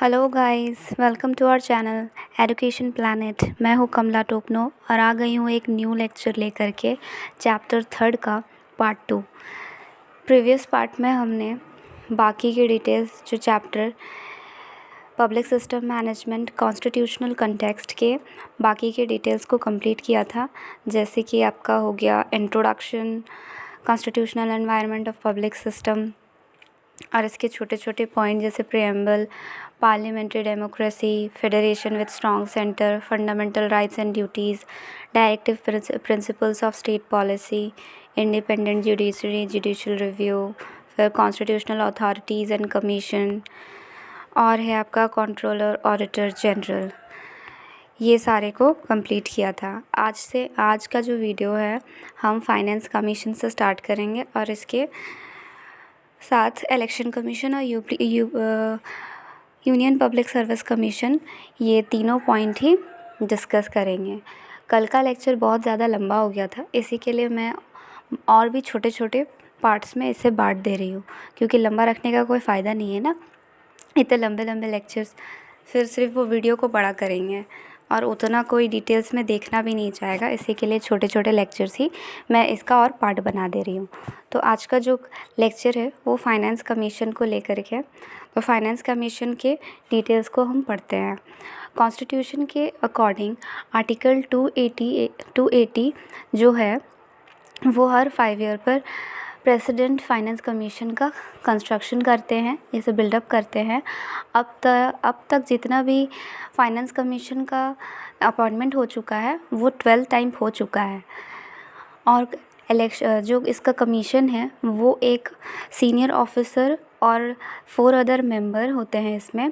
Hello guys, welcome to our channel education planet. मैं हूँ कमला टोपनो और आ गई हूँ एक न्यू लेक्चर लेकर के चैप्टर 3 का पार्ट 2। प्रीवियस पार्ट में हमने बाकी की डिटेल्स जो chapter public system management constitutional context के बाकी के डिटेल्स को कंप्लीट किया था, जैसे कि आपका हो गया introduction, constitutional environment of public system और इसके छोटे छोटे पॉइंट जैसे preamble, parliamentary democracy, federation with strong centre, fundamental rights and duties, directive principles of state policy, independent judiciary, judicial review, फिर कॉन्स्टिट्यूशनल अथॉरिटीज़ एंड कमीशन और है आपका controller auditor general. ये सारे को कंप्लीट किया था। आज का जो वीडियो है हम फाइनेंस कमीशन से स्टार्ट करेंगे और इसके साथ इलेक्शन कमीशन और यूनियन पब्लिक सर्विस कमीशन, ये तीनों पॉइंट ही डिस्कस करेंगे। कल का लेक्चर बहुत ज़्यादा लंबा हो गया था, इसी के लिए मैं और भी छोटे छोटे पार्ट्स में इसे बांट दे रही हूँ, क्योंकि लंबा रखने का कोई फ़ायदा नहीं है ना। इतने लंबे लंबे लेक्चर्स फिर सिर्फ वो वीडियो को बड़ा करेंगे और उतना कोई डिटेल्स में देखना भी नहीं चाहेगा। इसी के लिए छोटे छोटे लेक्चर्स ही मैं इसका और पार्ट बना दे रही हूँ। तो आज का जो लेक्चर है वो फाइनेंस कमीशन को लेकर के, तो फाइनेंस कमीशन के डिटेल्स को हम पढ़ते हैं। कॉन्स्टिट्यूशन के अकॉर्डिंग आर्टिकल 280 जो है वो हर 5 ईयर पर प्रेसिडेंट फाइनेंस कमीशन का कंस्ट्रक्शन करते हैं, इसे बिल्डअप करते हैं। अब तक जितना भी फाइनेंस कमीशन का अपॉइंटमेंट हो चुका है वो 12 टाइम हो चुका है। और जो इसका कमीशन है वो एक सीनियर ऑफिसर और 4 अदर मेंबर होते हैं इसमें।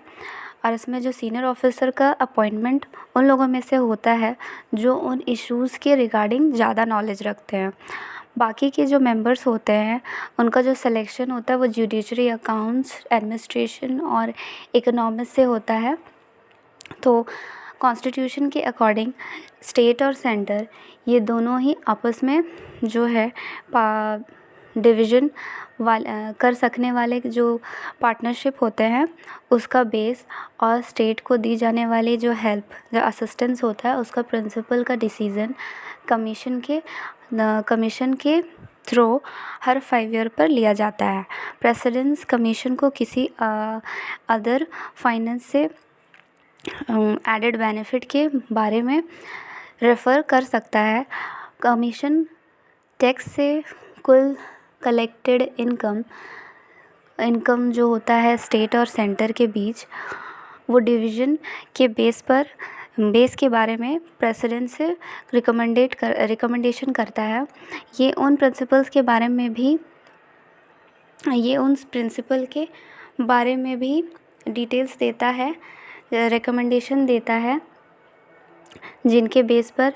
और इसमें जो सीनियर ऑफिसर का अपॉइंटमेंट उन लोगों में से होता है जो उन इश्यूज़ के रिगार्डिंग ज़्यादा नॉलेज रखते हैं। बाकी के जो मेंबर्स होते हैं उनका जो सिलेक्शन होता है वो जुडिशरी, अकाउंट्स, एडमिनिस्ट्रेशन और इकोनॉमिक्स से होता है। तो कॉन्स्टिट्यूशन के अकॉर्डिंग स्टेट और सेंटर ये दोनों ही आपस में जो है डिवीज़न कर सकने वाले जो पार्टनरशिप होते हैं उसका बेस और स्टेट को दी जाने वाली जो हेल्प, जो असिस्टेंस होता है उसका प्रिंसिपल का डिसीज़न कमीशन के थ्रू हर 5 ईयर पर लिया जाता है। प्रेसिडेंस कमीशन को किसी अदर फाइनेंस से एडेड बेनिफिट के बारे में रेफ़र कर सकता है। कमीशन टैक्स से कुल कलेक्टेड इनकम जो होता है स्टेट और सेंटर के बीच, वो डिवीज़न के बेस के बारे में प्रेसिडेंट से रिकमेंडेशन करता है। ये उन प्रिंसिपल के बारे में भी डिटेल्स देता है, रिकमेंडेशन देता है, जिनके बेस पर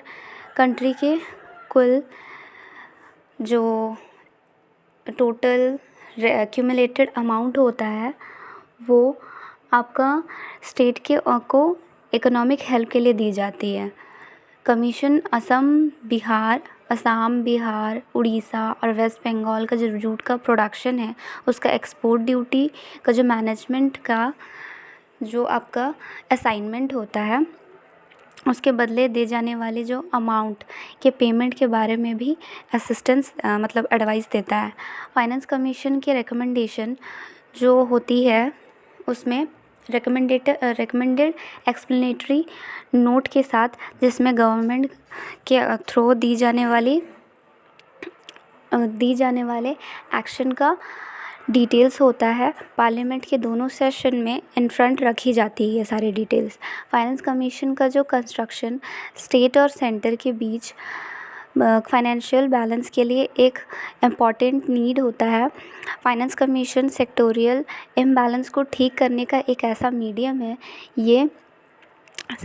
कंट्री के कुल जो टोटल एक्यूमुलेटेड अमाउंट होता है वो आपका स्टेट को इकोनॉमिक हेल्प के लिए दी जाती है। कमीशन असम, बिहार, उड़ीसा और वेस्ट बंगाल का जो जूट का प्रोडक्शन है उसका एक्सपोर्ट ड्यूटी का जो मैनेजमेंट का जो आपका असाइनमेंट होता है उसके बदले दे जाने वाले जो अमाउंट के पेमेंट के बारे में भी असिस्टेंस मतलब एडवाइस देता है। फाइनेंस कमीशन की रिकमेंडेशन जो होती है उसमें रिकमेंडेड एक्सप्लेनेटरी नोट के साथ, जिसमें गवर्नमेंट के थ्रू दी जाने वाले एक्शन का डिटेल्स होता है। पार्लियामेंट के दोनों सेशन में इन फ्रंट रखी जाती है ये सारी डिटेल्स। फाइनेंस कमीशन का जो कंस्ट्रक्शन स्टेट और सेंटर के बीच फाइनेंशियल बैलेंस के लिए एक इम्पॉर्टेंट नीड होता है। फाइनेंस कमीशन सेक्टोरियल इम्बैलेंस को ठीक करने का एक ऐसा मीडियम है। ये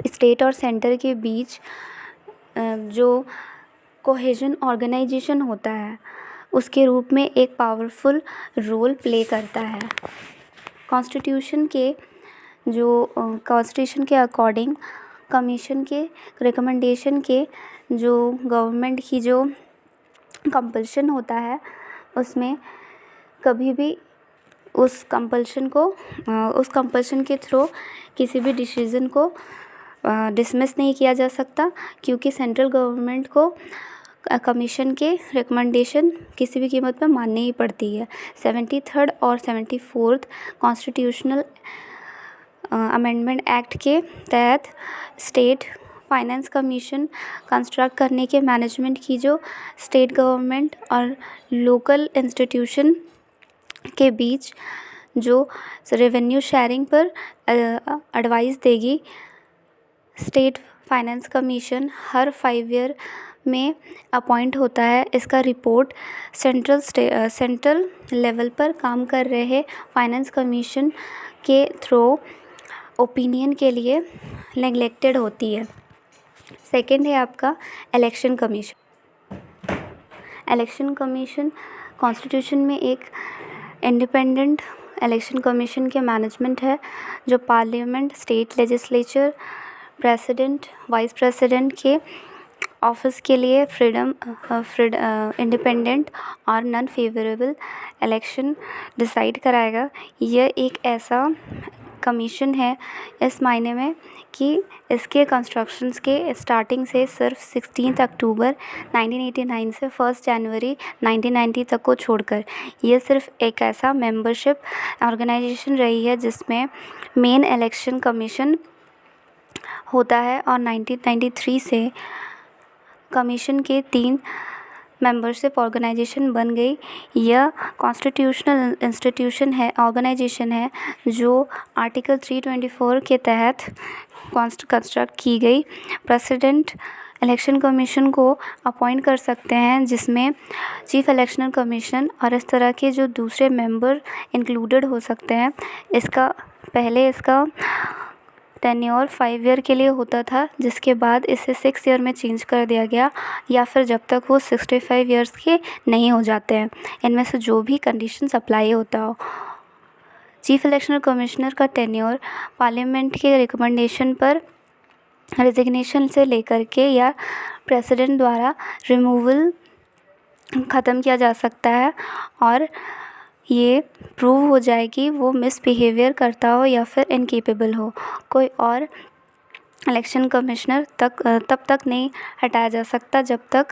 स्टेट और सेंटर के बीच जो कोहेजन ऑर्गेनाइजेशन होता है उसके रूप में एक पावरफुल रोल प्ले करता है। कॉन्स्टिट्यूशन के अकॉर्डिंग कमीशन के रिकमेंडेशन के जो गवर्नमेंट की जो कंपल्शन होता है उसमें कभी भी उस कंपल्शन के थ्रू किसी भी डिसीज़न को डिसमिस नहीं किया जा सकता, क्योंकि सेंट्रल गवर्नमेंट को कमीशन के रिकमेंडेशन किसी भी कीमत पर माननी ही पड़ती है। 73rd और 74th कॉन्स्टिट्यूशनल अमेंडमेंट एक्ट के तहत स्टेट फाइनेंस कमीशन कंस्ट्रक्ट करने के मैनेजमेंट की जो स्टेट गवर्नमेंट और लोकल इंस्टीट्यूशन के बीच जो रेवेन्यू शेयरिंग पर एडवाइस देगी। स्टेट फाइनेंस कमीशन हर 5 ईयर में अपॉइंट होता है। इसका रिपोर्ट सेंट्रल लेवल पर काम कर रहे फाइनेंस कमीशन के थ्रू ओपिनियन के लिए नेग्लेक्टेड होती है। सेकंड है आपका election commission. Election commission constitution में एक इंडिपेंडेंट इलेक्शन कमीशन के मैनेजमेंट है, जो parliament, state legislature, president, vice president के ऑफिस के लिए इंडिपेंडेंट और नॉन फेवरेबल इलेक्शन डिसाइड कराएगा। यह एक ऐसा कमीशन है इस मायने में कि इसके कंस्ट्रक्शंस के स्टार्टिंग से सिर्फ 16 अक्टूबर 1989 से 1 जनवरी 1990 तक को छोड़कर यह सिर्फ एक ऐसा मेंबरशिप ऑर्गेनाइजेशन रही है जिसमें मेन इलेक्शन कमीशन होता है। और 1993 से कमीशन के 3 मेंबरशिप ऑर्गेनाइजेशन बन गई। यह कॉन्स्टिट्यूशनल इंस्टीट्यूशन है, ऑर्गेनाइजेशन है, जो आर्टिकल 324 के तहत कंस्ट्रक्ट की गई। प्रेसिडेंट इलेक्शन कमीशन को अपॉइंट कर सकते हैं, जिसमें चीफ इलेक्शन कमीशन और इस तरह के जो दूसरे मेंबर इंक्लूडेड हो सकते हैं। इसका टेन्योर 5 ईयर के लिए होता था, जिसके बाद इसे 6 ईयर में चेंज कर दिया गया, या फिर जब तक वो 65 ईयर्स के नहीं हो जाते हैं, इनमें से जो भी कंडीशंस अप्लाई होता हो। चीफ इलेक्शन कमिश्नर का टेन्योर पार्लियामेंट के रिकमेंडेशन पर रेजिग्नेशन से लेकर के या प्रेसिडेंट द्वारा रिमूवल ख़त्म किया जा सकता है, और ये प्रूव हो जाए कि वो मिसबिहेवियर करता हो या फिर इनकेपेबल हो। कोई और इलेक्शन कमिश्नर तब तक नहीं हटाया जा सकता जब तक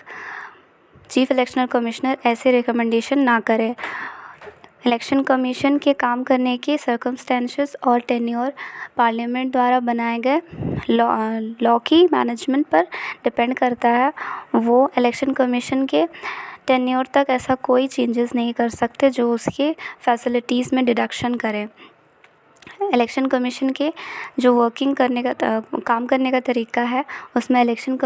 चीफ इलेक्शन कमिश्नर ऐसे रिकमेंडेशन ना करे। इलेक्शन कमीशन के काम करने के सर्कमस्टेंसेस और टेन्योर पार्लियामेंट द्वारा बनाए गए लॉ की मैनेजमेंट पर डिपेंड करता है। वो इलेक्शन कमीशन के टेन्योर तक ऐसा कोई चेंजेस नहीं कर सकते जो उसके फैसिलिटीज़ में डिडक्शन करे। इलेक्शन कमीशन के जो काम करने का तरीका है, उसमें इलेक्शन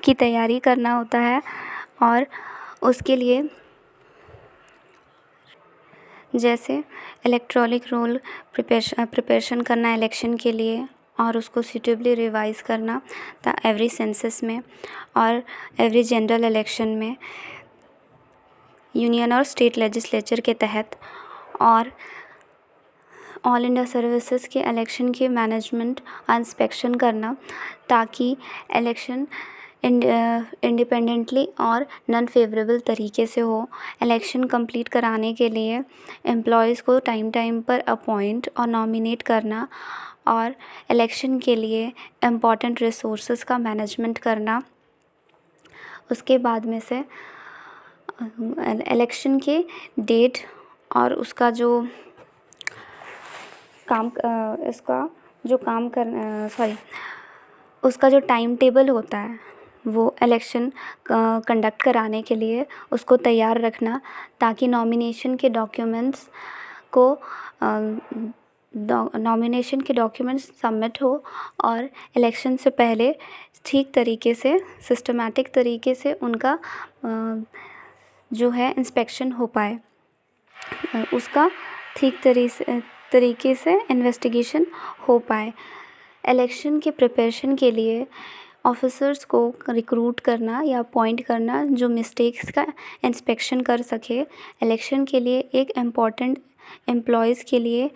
की तैयारी करना होता है, और उसके लिए जैसे इलेक्ट्रॉनिक रोल प्रिपरेशन करना इलेक्शन के लिए, और उसको सूटेबली रिवाइज़ करना एवरी सेंसस में और एवरी जनरल इलेक्शन में यूनियन और स्टेट लेजिस्लेचर के तहत, और ऑल इंडिया सर्विसेज के इलेक्शन के मैनेजमेंट इंस्पेक्शन करना, ताकि इलेक्शन इंडिपेंडेंटली और नॉन फेवरेबल तरीके से हो। इलेक्शन कंप्लीट कराने के लिए एम्प्लॉयज़ को टाइम पर अपॉइंट और नॉमिनेट करना, और इलेक्शन के लिए इम्पॉर्टेंट रिसोर्सेज का मैनेजमेंट करना। उसके बाद में से इलेक्शन के डेट और उसका जो उसका जो टाइम टेबल होता है, वो इलेक्शन कंडक्ट कराने के लिए उसको तैयार रखना, ताकि नॉमिनेशन के डॉक्यूमेंट्स सबमिट हो और इलेक्शन से पहले ठीक तरीके से सिस्टमैटिक तरीके से उनका जो है इंस्पेक्शन हो पाए, उसका ठीक तरीके से इन्वेस्टिगेशन हो पाए। इलेक्शन के प्रिपरेशन के लिए ऑफिसर्स को रिक्रूट करना या अपॉइंट करना जो मिस्टेक्स का इंस्पेक्शन कर सके। इलेक्शन के लिए एक इम्पॉर्टेंट एम्प्लॉयज़ के लिए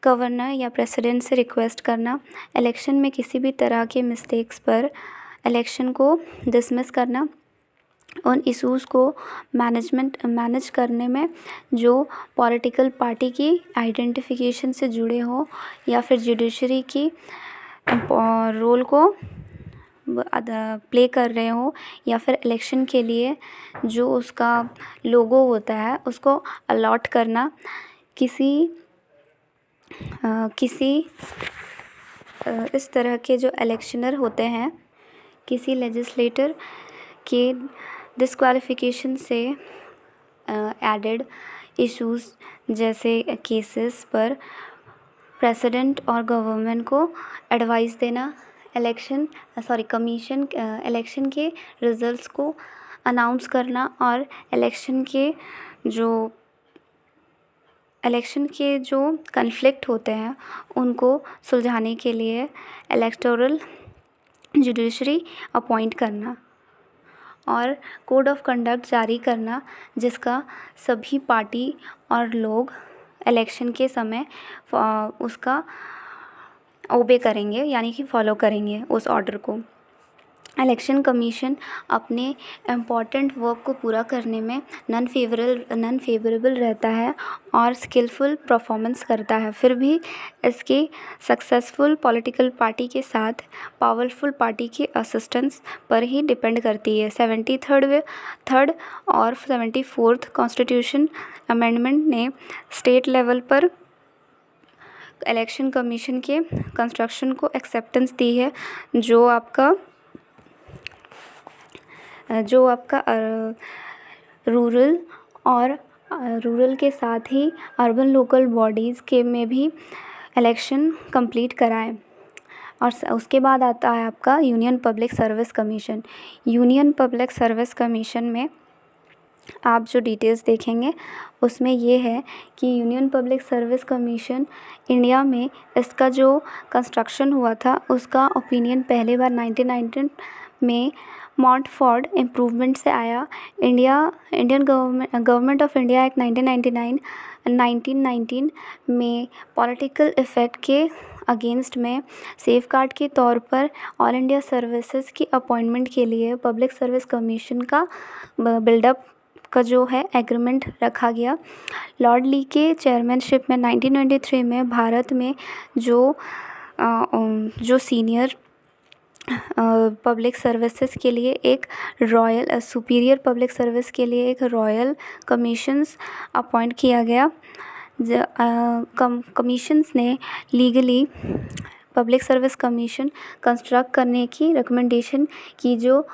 गवर्नर या प्रेसिडेंट से रिक्वेस्ट करना। इलेक्शन में किसी भी तरह के मिस्टेक्स पर इलेक्शन को डिसमिस करना। उन इश्यूज़ को मैनेज करने में जो पॉलिटिकल पार्टी की आइडेंटिफिकेशन से जुड़े हों या फिर जुडिशरी की रोल को प्ले कर रहे हों, या फिर इलेक्शन के लिए जो उसका लोगो होता है उसको अलॉट करना किसी इस तरह के जो इलेक्शनर होते हैं, किसी लेजिस्लेटर के डिस्क्वालिफिकेशन से एडेड इश्यूज़ जैसे केसेस पर प्रेसिडेंट और गवर्नमेंट को एडवाइस देना, कमीशन इलेक्शन के रिजल्ट्स को अनाउंस करना और इलेक्शन के जो कन्फ्लिक्ट होते हैं उनको सुलझाने के लिए इलेक्टोरल जुडिशरी अपॉइंट करना और कोड ऑफ कंडक्ट जारी करना, जिसका सभी पार्टी और लोग इलेक्शन के समय उसका ओबे करेंगे, यानी कि फॉलो करेंगे उस ऑर्डर को। इलेक्शन कमीशन अपने इम्पॉर्टेंट वर्क को पूरा करने में नॉन फेवरेबल रहता है और स्किलफुल परफॉर्मेंस करता है, फिर भी इसकी सक्सेसफुल पॉलिटिकल पार्टी के साथ पावरफुल पार्टी के असिस्टेंस पर ही डिपेंड करती है। 73rd और 74th कॉन्स्टिट्यूशन अमेंडमेंट ने स्टेट लेवल पर इलेक्शन कमीशन के कंस्ट्रक्शन को एक्सेप्टेंस दी है, जो आपका रूरल के साथ ही अर्बन लोकल बॉडीज़ के में भी इलेक्शन कंप्लीट कराए। और उसके बाद आता है आपका union public service commission. Union public service commission में आप जो डिटेल्स देखेंगे उसमें ये है कि union public service commission India में इसका जो कंस्ट्रक्शन हुआ था उसका ओपिनियन पहली बार 1919 में मॉन्टफोर्ड इम्प्रूवमेंट से आया। Indian government of India act 1919 में पॉलिटिकल इफ़ेक्ट के अगेंस्ट में सेफगार्ड के तौर पर ऑल इंडिया सर्विसेज की अपॉइंटमेंट के लिए पब्लिक सर्विस कमीशन का बिल्डअप का जो है एग्रीमेंट रखा गया। लॉर्ड ली के चेयरमैनशिप में 1923 में भारत में जो सीनियर पब्लिक सर्विसेज के लिए एक सुपीरियर पब्लिक सर्विस के लिए एक रॉयल कमीशंस अपॉइंट किया गया। कमीशंस ने legally public service commission construct करने की रिकमेंडेशन की, जो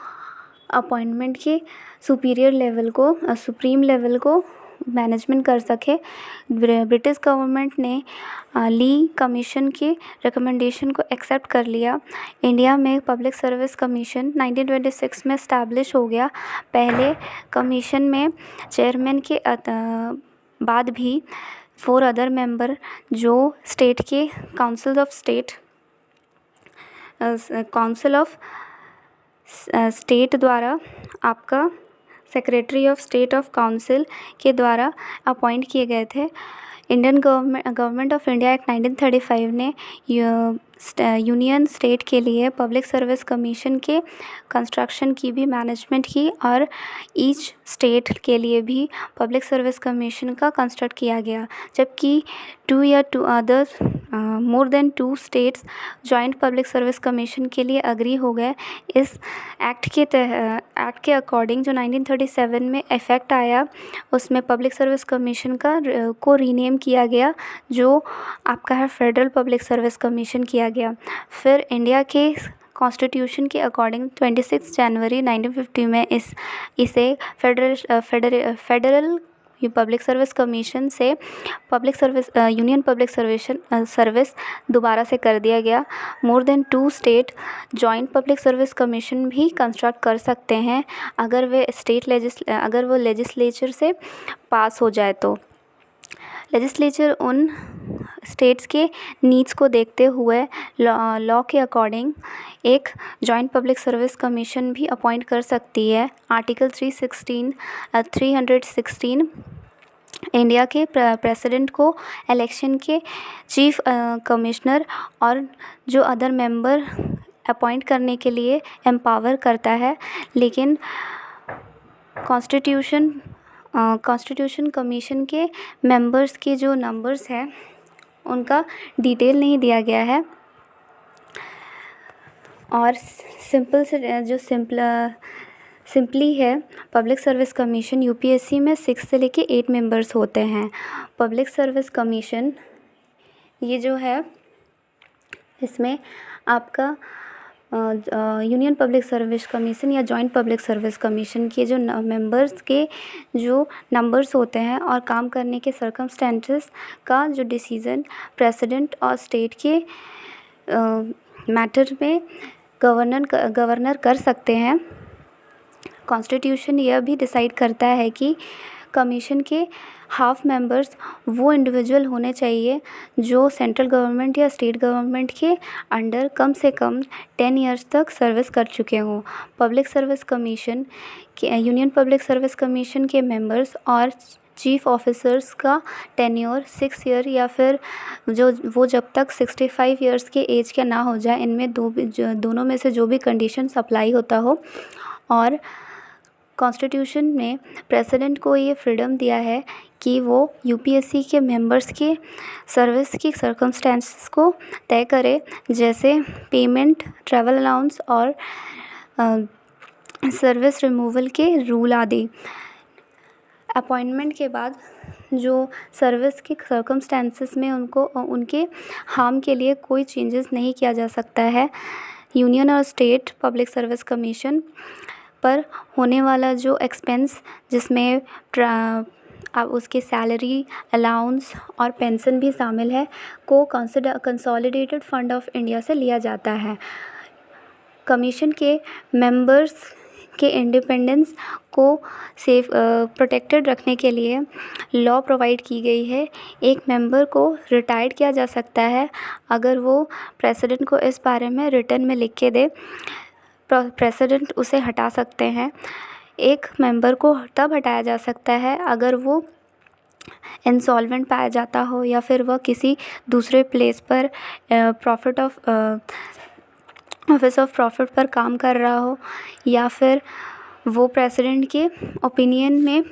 अपॉइंटमेंट के सुप्रीम लेवल को मैनेजमेंट कर सके। ब्रिटिश गवर्नमेंट ने ली कमीशन की रिकमेंडेशन को एक्सेप्ट कर लिया। इंडिया में पब्लिक सर्विस कमीशन 1926 में इस्टेब्लिश हो गया। पहले कमीशन में चेयरमैन के बाद भी 4 अदर मेंबर जो स्टेट के काउंसिल ऑफ स्टेट द्वारा आपका secretary of state of council के द्वारा अपॉइंट किए गए थे। Indian government of India act 1935 ने यूनियन स्टेट के लिए पब्लिक सर्विस कमीशन के कंस्ट्रक्शन की भी मैनेजमेंट की और ईच स्टेट के लिए भी पब्लिक सर्विस कमीशन का कंस्ट्रक्ट किया गया, जबकि more than 2 states joint public service commission के लिए अग्री हो गए। इस एक्ट के अकॉर्डिंग जो 1937 में इफ़ेक्ट आया, उसमें पब्लिक सर्विस कमीशन को रीनेम किया गया, जो आपका है फेडरल पब्लिक सर्विस कमीशन किया गया। फिर इंडिया के कॉन्स्टिट्यूशन के अकॉर्डिंग 26 जनवरी 1950 में इसे फेडरल पब्लिक सर्विस कमीशन से यूनियन पब्लिक सर्विस दोबारा से कर दिया गया। More than 2 state joint public service commission भी कंस्ट्रक्ट कर सकते हैं अगर वो लेजिस्लेचर से पास हो जाए तो। लेजिस्लेचर उन स्टेट्स के नीड्स को देखते हुए लॉ के अकॉर्डिंग एक जॉइंट पब्लिक सर्विस कमीशन भी अपॉइंट कर सकती है। आर्टिकल 316 इंडिया के प्रेसिडेंट को इलेक्शन के चीफ कमिश्नर और जो अदर मेंबर अपॉइंट करने के लिए एम्पावर करता है, लेकिन कॉन्स्टिट्यूशन कमीशन के मेंबर्स के जो नंबर्स हैं उनका डिटेल नहीं दिया गया है, और सिंपली है पब्लिक सर्विस कमीशन यूपीएससी में 6 से लेके 8 मेंबर्स होते हैं। पब्लिक सर्विस कमीशन ये जो है इसमें आपका यूनियन पब्लिक सर्विस कमीशन या जॉइंट पब्लिक सर्विस कमीशन के जो मेंबर्स के जो नंबर्स होते हैं और काम करने के सर्कमस्टेंसेस का जो डिसीज़न प्रेसिडेंट और स्टेट के मैटर में गवर्नर कर सकते हैं। कॉन्स्टिट्यूशन यह भी डिसाइड करता है कि कमीशन के हाफ मेंबर्स वो इंडिविजुअल होने चाहिए जो सेंट्रल गवर्नमेंट या स्टेट गवर्नमेंट के अंडर कम से कम 10 इयर्स तक सर्विस कर चुके हों। पब्लिक सर्विस कमीशन के यूनियन पब्लिक सर्विस कमीशन के मेंबर्स और चीफ ऑफिसर्स का टेन्योर 6 ईयर या फिर वो जब तक 65 इयर्स के एज का ना हो जाए, इनमें दोनों में से जो भी कंडीशंस अप्लाई होता हो। और कॉन्स्टिट्यूशन में प्रेसिडेंट को ये फ्रीडम दिया है कि वो यूपीएससी के मेंबर्स के सर्विस की सर्कमस्टेंसेस को तय करे, जैसे पेमेंट, ट्रैवल अलाउंस और सर्विस रिमूवल के रूल आदि। अपॉइंटमेंट के बाद जो सर्विस के सर्कमस्टेंसेस में उनके हार्म के लिए कोई चेंजेस नहीं किया जा सकता है। यूनियन और स्टेट पब्लिक सर्विस कमीशन पर होने वाला जो एक्सपेंस जिसमें अब उसके सैलरी, अलाउंस और पेंशन भी शामिल है को कंसोलिडेटेड फंड ऑफ इंडिया से लिया जाता है। कमीशन के मेंबर्स के इंडिपेंडेंस को प्रोटेक्टेड रखने के लिए लॉ प्रोवाइड की गई है। एक मेंबर को रिटायर्ड किया जा सकता है अगर वो प्रेसिडेंट को इस बारे में रिटन में लिख के दे। प्रेसिडेंट उसे हटा सकते हैं। एक मेंबर को तब हटाया जा सकता है अगर वो इंसॉल्वेंट पाया जाता हो या फिर वह किसी दूसरे प्लेस पर ऑफिस ऑफ प्रॉफिट पर काम कर रहा हो, या फिर वो प्रेसिडेंट के ओपिनियन में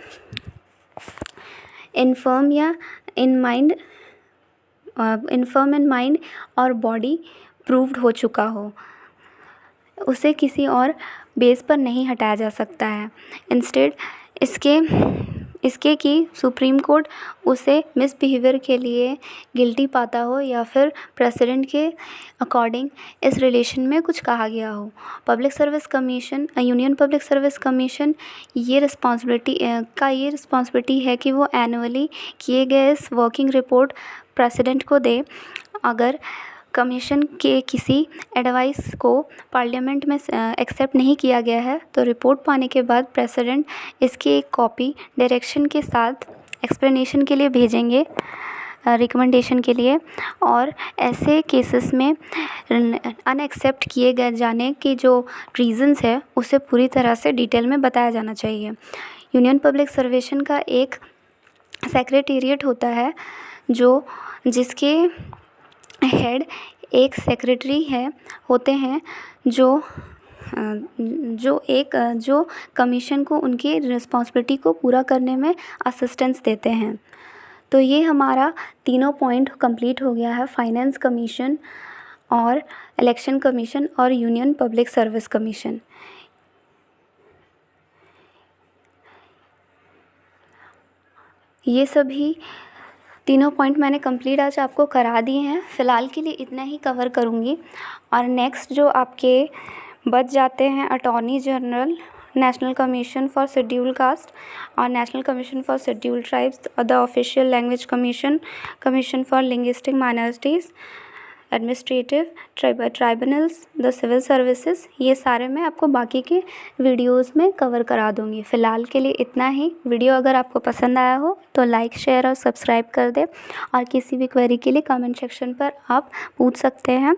इनफर्म इन माइंड और बॉडी प्रूव्ड हो चुका हो, उसे किसी और बेस पर नहीं हटाया जा सकता है। इंस्टेड इसके कि सुप्रीम कोर्ट उसे मिसबिहेवियर के लिए गिल्टी पाता हो या फिर प्रेसिडेंट के अकॉर्डिंग इस रिलेशन में कुछ कहा गया हो। Public service commission, union public service commission ये रिस्पॉन्सिबिलिटी है कि वो एनुअली किए गए इस वर्किंग रिपोर्ट प्रेसिडेंट को दे। अगर कमीशन के किसी एडवाइस को पार्लियामेंट में एक्सेप्ट नहीं किया गया है तो रिपोर्ट पाने के बाद प्रेसिडेंट इसकी एक कॉपी डायरेक्शन के साथ एक्सप्लेनेशन के लिए भेजेंगे, रिकमेंडेशन के लिए। और ऐसे केसेस में अनएक्सेप्ट किए गए जाने के जो रीज़न्स है उसे पूरी तरह से डिटेल में बताया जाना चाहिए। यूनियन पब्लिक सर्वेशन का एक सेक्रेटेरिएट होता है जिसके हेड एक सेक्रेटरी होते हैं जो कमीशन को उनकी रिस्पॉन्सिबिलिटी को पूरा करने में असिस्टेंस देते हैं। तो ये हमारा तीनों पॉइंट कंप्लीट हो गया है, फाइनेंस कमीशन और इलेक्शन कमीशन और यूनियन पब्लिक सर्विस कमीशन। ये सभी तीनों पॉइंट मैंने कंप्लीट आज आपको करा दिए हैं। फ़िलहाल के लिए इतना ही कवर करूँगी, और नेक्स्ट जो आपके बच जाते हैं attorney general, national commission for schedule caste और national commission for schedule tribes, the official language commission, commission for linguistic minorities, administrative tribunals, the civil services, ये सारे मैं आपको बाकी के वीडियोस में कवर करा दूँगी। फ़िलहाल के लिए इतना ही। वीडियो अगर आपको पसंद आया हो तो लाइक, शेयर और सब्सक्राइब कर दें, और किसी भी क्वेरी के लिए कमेंट सेक्शन पर आप पूछ सकते हैं।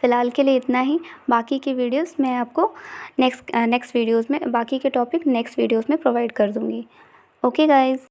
फ़िलहाल के लिए इतना ही। बाकी की वीडियोस मैं आपको नेक्स्ट वीडियोज़ में, बाकी के टॉपिक नेक्स्ट वीडियोज़ में प्रोवाइड कर दूँगी। Okay guys.